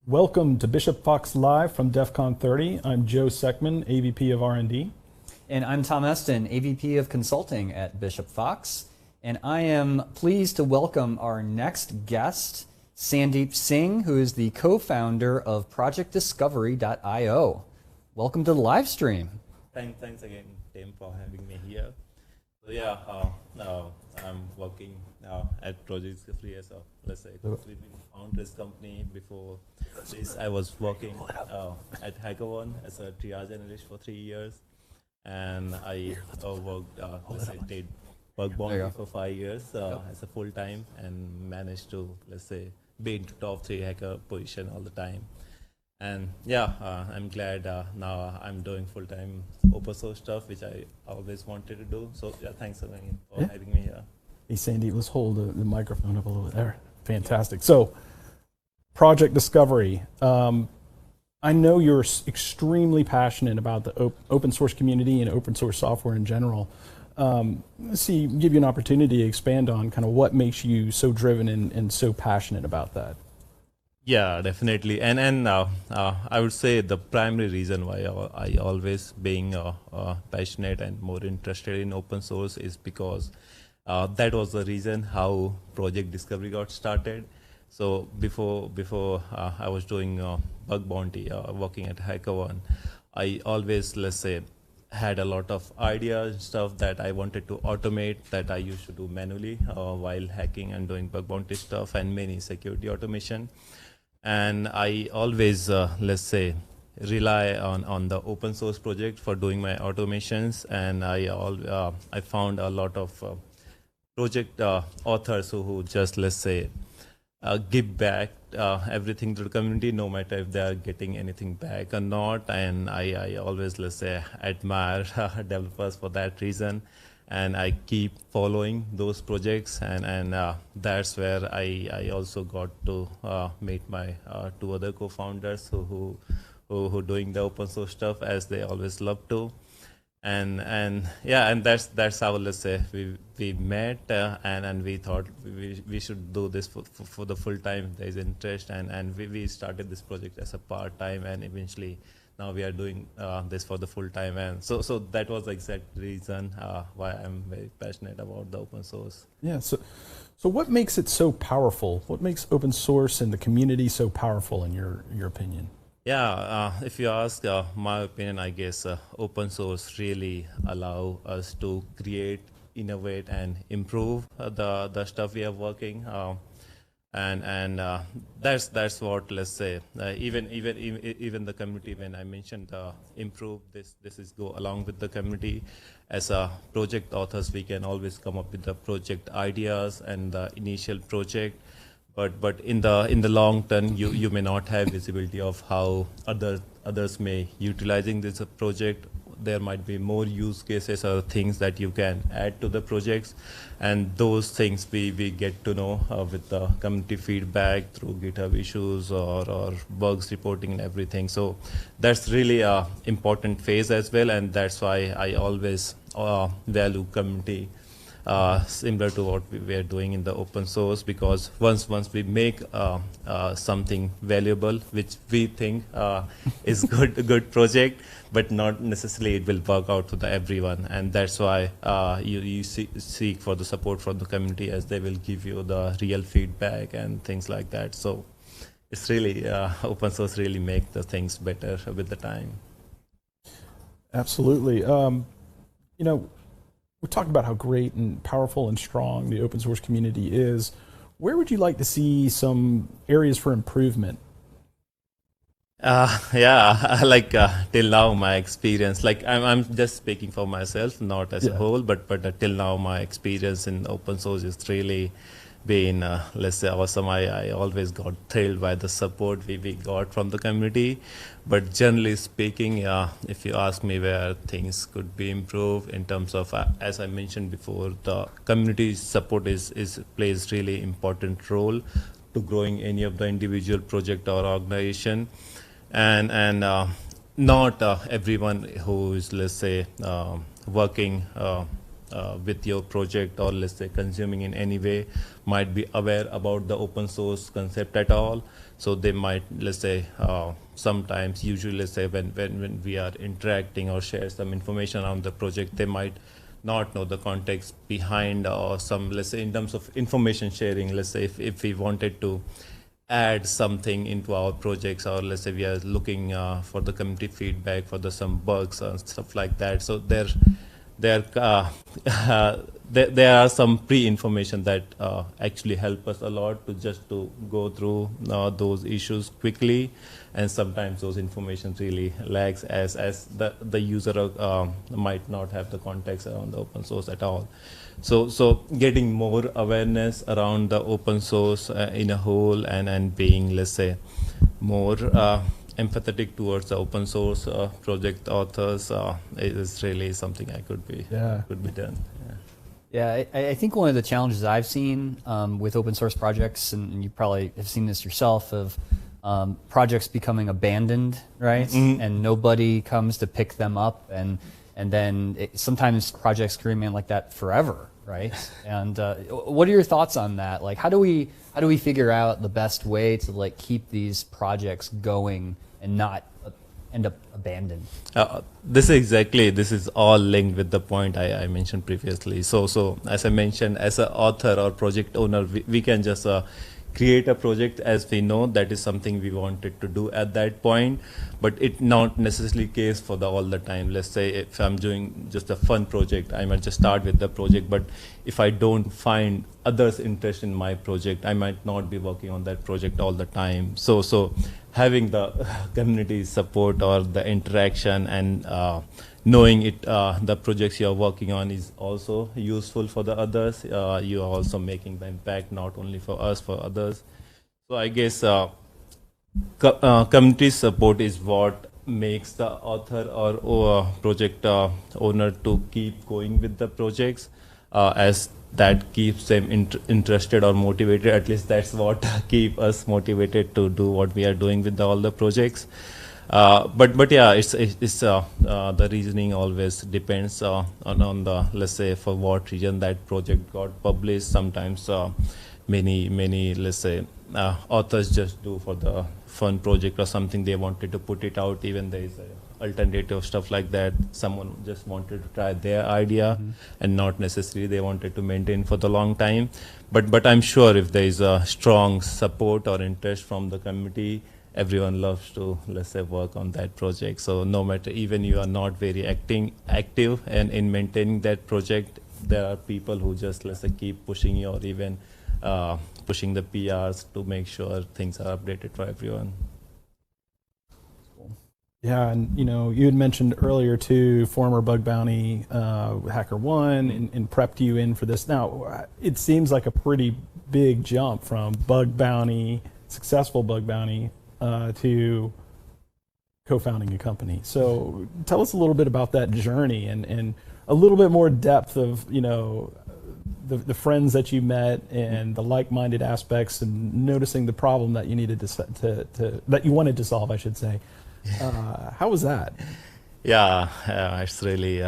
Welcome to Bishop Fox Live from DEF CON 30. I'm Joe Seckman, AVP of R&D. And I'm Tom Eston, AVP of Consulting at Bishop Fox. And I am pleased to welcome our next guest, Sandeep Singh, who is the co-founder of ProjectDiscovery.io. Welcome to the live stream. Thanks again, Tim, for having me here. So yeah, now I'm working at Project Discovery as a, let's say, we found this company. Before this, I was working at HackerOne as a triage analyst for 3 years, and I worked, let's say, did bug bounty for 5 years as a full time, and managed to, let's say, be in top 3 hacker position all the time. And yeah, I'm glad now I'm doing full-time open source stuff, which I always wanted to do. So yeah, thanks again for having me here. Hey Sandy, let's hold the microphone up a little bit there. Fantastic. So, Project Discovery. I know you're extremely passionate about the open source community and open source software in general. Let's see, give you an opportunity to expand on kind of what makes you so driven and so passionate about that. Yeah, definitely. And I would say the primary reason why I always being passionate and more interested in open source is because that was the reason how Project Discovery got started. So before I was doing bug bounty, working at HackerOne, I always, let's say, had a lot of ideas and stuff that I wanted to automate that I used to do manually while hacking and doing bug bounty stuff and many security automation. And I always, let's say, rely on the open source project for doing my automations. And I found a lot of project authors who just, let's say, give back everything to the community, no matter if they are getting anything back or not. And I always, let's say, admire developers for that reason. And I keep following those projects, and that's where I also got to meet my 2 other co-founders who doing the open source stuff as they always love to, and yeah, and that's how, let's say, we met and we thought we should do this for the full time. There's interest, and we started this project as a part time, and eventually now we are doing this for the full time, and so that was the exact reason why I'm very passionate about the open source. Yeah. So what makes it so powerful? What makes open source and the community so powerful in your opinion? Yeah, if you ask my opinion, I guess open source really allow us to create, innovate, and improve the stuff we are working. And that's what, let's say, even the community, when I mentioned improve, this is go along with the community. As project authors, we can always come up with the project ideas and the initial project, but in the long term, you may not have visibility of how others may utilizing this project. There might be more use cases or things that you can add to the projects, and those things we get to know with the community feedback through GitHub issues or bugs reporting and everything. So that's really a important phase as well, and that's why I always value community, similar to what we are doing in the open source, because once we make something valuable, which we think is a good project, but not necessarily it will work out for everyone, and that's why you seek for the support from the community, as they will give you the real feedback and things like that. So it's really open source really make the things better with the time. Absolutely. We talked about how great and powerful and strong the open source community is. Where would you like to see some areas for improvement? Yeah, like till now my experience, like I'm just speaking for myself, not as a whole, but till now my experience in open source is really been, let's say, awesome. I always got thrilled by the support we got from the community. But generally speaking, if you ask me where things could be improved in terms of, as I mentioned before, the community support plays really important role to growing any of the individual project or organization. And not everyone who is, let's say, working with your project, or let's say consuming in any way, might be aware about the open source concept at all. So they might, let's say, sometimes, usually, let's say when we are interacting or share some information around the project, they might not know the context behind, or some, let's say, in terms of information sharing. Let's say if we wanted to add something into our projects, or let's say we are looking for the community feedback for the some bugs and stuff like that. So there there are some pre-information that actually help us a lot to just to go through those issues quickly, and sometimes those information really lags as the user might not have the context around the open source at all. So getting more awareness around the open source in a whole, and being, let's say, more empathetic towards the open source project authors is really something I could be done. Yeah, I think one of the challenges I've seen with open source projects, and you probably have seen this yourself, of projects becoming abandoned, right? And nobody comes to pick them up, and then sometimes projects can remain like that forever, right? And what are your thoughts on that? Like, how do we figure out the best way to like keep these projects going and not end up abandoned? This is all linked with the point I mentioned previously. So as I mentioned, as an author or project owner, we can just create a project as we know that is something we wanted to do at that point, but it not necessarily case for all the time. Let's say if I'm doing just a fun project, I might just start with the project, but if I don't find others' interest in my project, I might not be working on that project all the time. So having the community support or the interaction, and knowing the projects you're working on is also useful for the others. You are also making the impact not only for us, for others. So I guess community support is what makes the author or project owner to keep going with the projects, as that keeps them interested or motivated. At least that's what keep us motivated to do what we are doing with all the projects. But yeah, it's the reasoning always depends on the, let's say, for what reason that project got published. Sometimes many let's say authors just do for the fun project or something, they wanted to put it out, even there is alternative stuff like that. Someone just wanted to try their idea, and not necessarily they wanted to maintain for the long time. But I'm sure if there is a strong support or interest from the community, everyone loves to, let's say, work on that project. So no matter, even you are not very active and in maintaining that project, there are people who just, let's say, keep pushing you, or even pushing the PRs to make sure things are updated for everyone. Yeah, and you had mentioned earlier too, former bug bounty HackerOne, and prepped you in for this. Now, it seems like a pretty big jump from bug bounty, successful bug bounty, to co-founding a company. So tell us a little bit about that journey, and a little bit more depth of the friends that you met and the like-minded aspects, and noticing the problem that you needed to that you wanted to solve, I should say. How was that? Yeah, it's really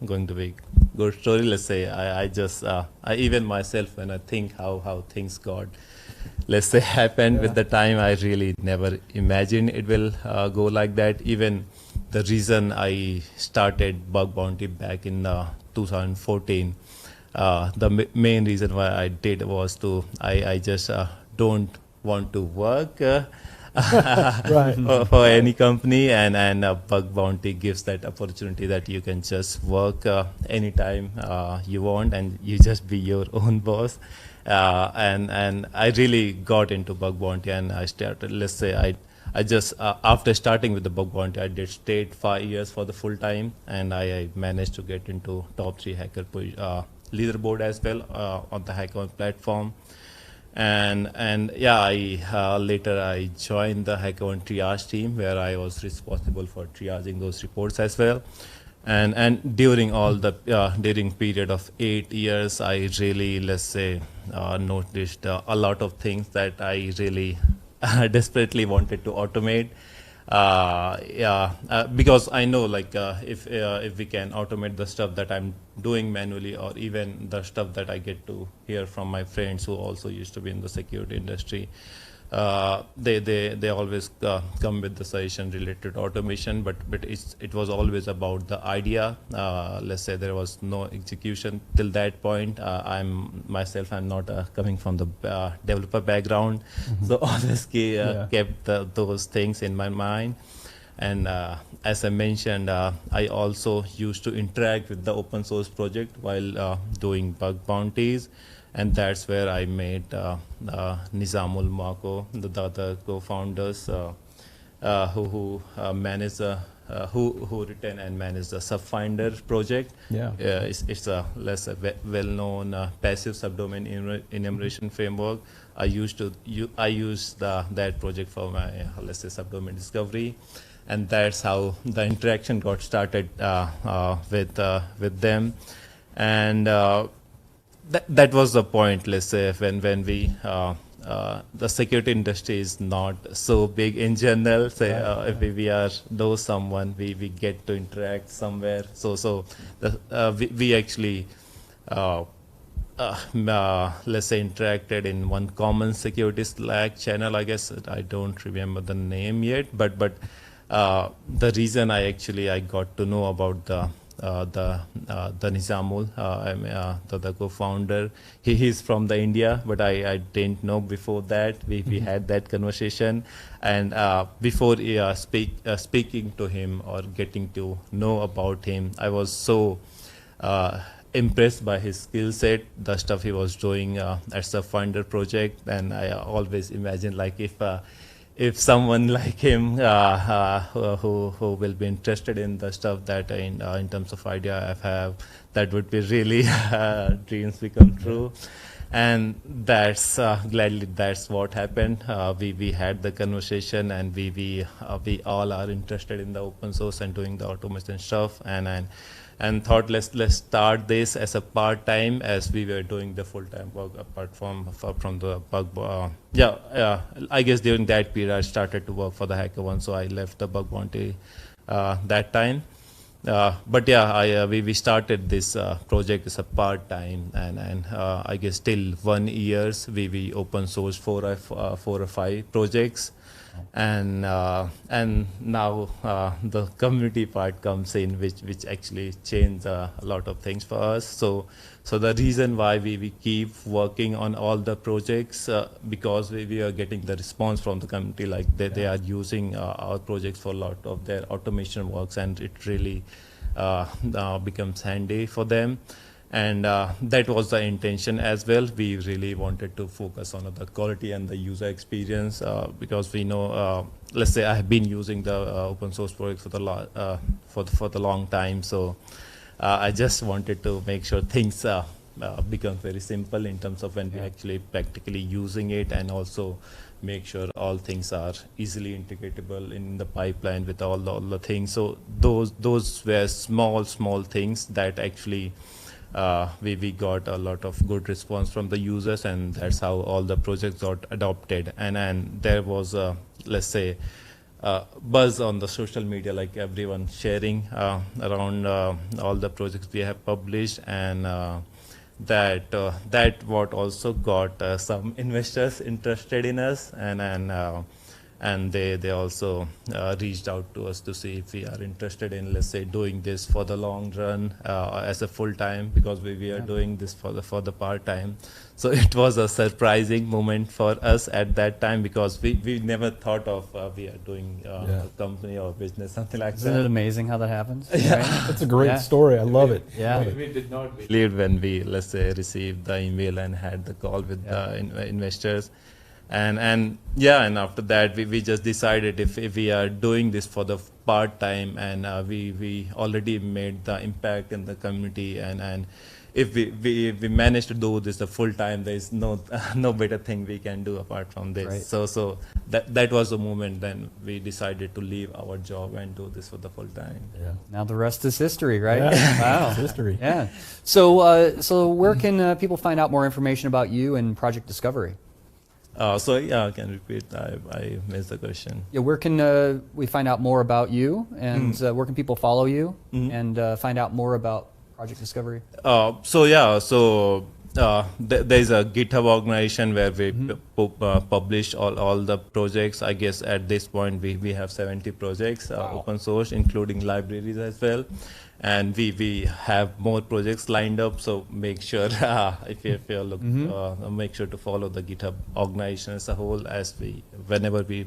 going to be good story. Let's say I just I even myself, when I think how things got, let's say, happened with the time, I really never imagined it will go like that. Even the reason I started Bug Bounty back in 2014, the main reason why I did was I just don't want to work Right. for any company, and Bug Bounty gives that opportunity that you can just work anytime you want, and you just be your own boss. And I really got into Bug Bounty, and I started, let's say, I just after starting with the Bug Bounty, I did stayed 5 years for the full time, and I managed to get into top 3 hacker leaderboard as well on the HackerOne platform. And yeah, later I joined the HackerOne triage team, where I was responsible for triaging those reports as well. And during all the during period of 8 years, I really, let's say, noticed a lot of things that I really desperately wanted to automate. Because I know, like, if we can automate the stuff that I'm doing manually, or even the stuff that I get to hear from my friends who also used to be in the security industry. They always come with the suggestion related to automation, but it was always about the idea. Let's say there was no execution till that point. I'm not coming from the developer background, so always kept those things in my mind. And as I mentioned, I also used to interact with the open source project while doing bug bounties. And that's where I met Nizamul Mako, the other co-founders who manage who written and manage the Subfinder project. Yeah. It's a less well-known passive subdomain enumeration framework. I used that project for my let's say subdomain discovery, and that's how the interaction got started with them. And that was the point, let's say, when we the security industry is not so big in general. Say if we know someone, we get to interact somewhere. So we actually let's say interacted in one common security Slack channel. I guess I don't remember the name yet, but the reason I got to know about the Nizamul, the co-founder. He's from the India, but I didn't know before that. We had that conversation, and before speaking to him or getting to know about him, I was so impressed by his skill set, the stuff he was doing at Subfinder project, and I always imagine like if someone like him who will be interested in the stuff that in terms of idea I have, that would be really dreams become true. And that's gladly that's what happened. We had the conversation, and we all are interested in the open source and doing the automation stuff, and thought let's start this as a part-time, as we were doing the full-time work apart from the bug. I guess during that period I started to work for the HackerOne, so I left the bug bounty that time. But we started this project as a part-time, and I guess till 1 year we open sourced 4 or 5 projects. And now the community part comes in, which actually changed a lot of things for us. So the reason why we keep working on all the projects, because we are getting the response from the community, like they are using our projects for a lot of their automation works, and it really becomes handy for them. And that was the intention as well. We really wanted to focus on the quality and the user experience, because we know, let's say I have been using the open source project for the long time. So I just wanted to make sure things become very simple in terms of when we actually practically using it, and also make sure all things are easily integratable in the pipeline with all the things. So those were small things that actually we got a lot of good response from the users, and that's how all the projects got adopted. And there was a, let's say, buzz on the social media, like everyone sharing around all the projects we have published, and that what also got some investors interested in us, and they also reached out to us to see if we are interested in, let's say, doing this for the long run as a full time, because we are doing this for the part time. So it was a surprising moment for us at that time, because we never thought of we are doing a company or business, something like that. Isn't it amazing how that happens? Yeah. Right? That's a great story. I love it. Yeah. We did not believe when we, let's say, received the email and had the call with the investors. And after that we just decided if we are doing this for the part time, and we already made the impact in the community, and if we manage to do this the full time, there is no better thing we can do apart from this. Right. So that was the moment then we decided to leave our job and do this for the full time. Yeah. Now the rest is history, right? Yeah. Wow. It's history. Yeah. So where can people find out more information about you and Project Discovery? I can repeat. I missed the question. Yeah, where can we find out more about you, and where can people follow you and find out more about Project Discovery? There's a GitHub organization where we publish all the projects. I guess at this point we have 70 projects open source, including libraries as well. And we have more projects lined up. So make sure if you look, make sure to follow the GitHub organization as a whole. Whenever we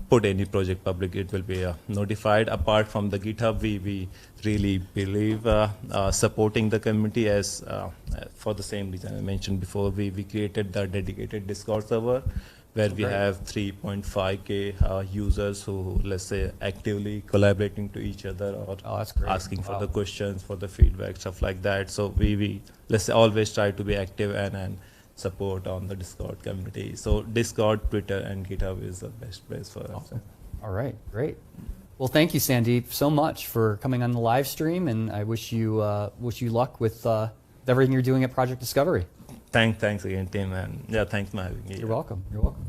put any project public, it will be notified. Apart from the GitHub, we really believe supporting the community as for the same reason I mentioned before. We created the dedicated Discord server where we have 3.5K users who, let's say, actively collaborating to each other or asking for the questions, for the feedback, stuff like that. So we let's say always try to be active and support on the Discord community. So Discord, Twitter, and GitHub is the best place for us. All right, great. Well, thank you, Sandeep, so much for coming on the live stream, and I wish you luck with everything you're doing at Project Discovery. Thanks again, Tim, and thanks for having me. You're welcome. You're welcome.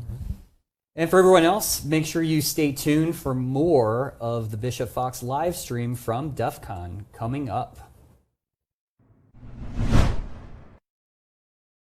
And for everyone else, make sure you stay tuned for more of the Bishop Fox live stream from DEF CON coming up.